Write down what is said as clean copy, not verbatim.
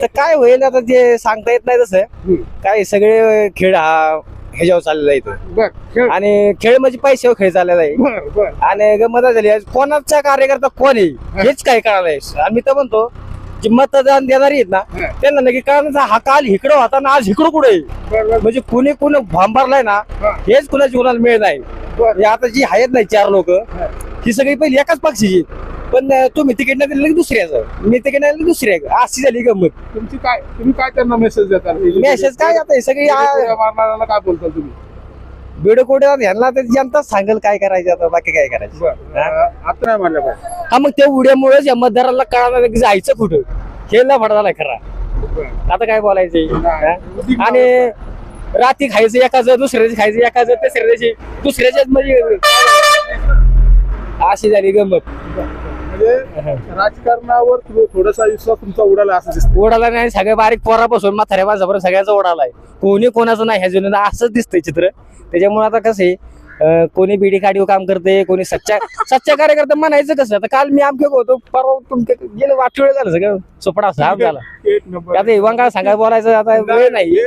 तर काय होईल आता ते सांगता येत नाही तसं. काय सगळे खेळ हा ह्याच्यावर चाललेला आहे इथं. बर खेळ. आणि खेळ म्हणजे पैशावर खेळ चाललेला आहे. बर बर आणि गमत झाली आहे. कोणाचा कार्यकर्ता कोण आहे हेच काही कळणार नाही. आम्ही तर म्हणतो जे मतदान देणारी आहेत ना त्यांना नक्की कळणार हा काल इकडं होता ना आज इकडं कुठे बर म्हणजे कुणी कुणी भांबारलाय ना हेच कुणाची कुणाला मिळ नाही. हे आता जी आहेत नाही 4 लोक ही सगळी पहिली एकाच पक्षाची. पण तुम्ही तिकीट नाही दिलं की दुसऱ्याचं, मी तिकीट नाही दिलं दुसऱ्या, अशी झाली गंमत. तुम्ही काय त्यांना मेसेज देता? मेसेज काय आता हे सगळी मारणाऱ्याला काय बोलता तुम्ही? बिडकोडे ह्यांना तर जनताच सांगेल काय करायचं आता, बाकी काय करायचं. आता नाही म्हणलं पाहिजे. हा मग त्या उड्यामुळेच या मतदाराला कळणार की जायचं कुठं हे लफडा झालाय खरा. आता काय बोलायचं. आणि रात्री खायचं एकाच, दुसऱ्याची खायचं एकाच, तिसऱ्या दिवशी दुसऱ्याच्याच म्हणजे अशी झाली गंमत. म्हणजे राजकारणावर थोडासा विश्वास तुमचा उडाला असं दिसतं. ओढाला नाही, सगळ्या बारीक पोरापासून म्हाताऱ्या माणसापर्यंत सगळ्याचा ओढालाय. कोणी कोणाचं नाही ह्या जुन्याला असंच दिसतंय चित्र. त्याच्यामुळे आता कसं आहे कोणी बिडी काढीव काम करते, कोणी सच्चा कार्यकर्ता म्हणायचं कसं. आता काल मी आमच्या होतो, परवा तुमच्या गेलं 8 वेळ झालं सगळं चोपडा साफ झाला. एक नंबर. आता हिवांगा सांगायला बोलायचं आता वेळ नाही.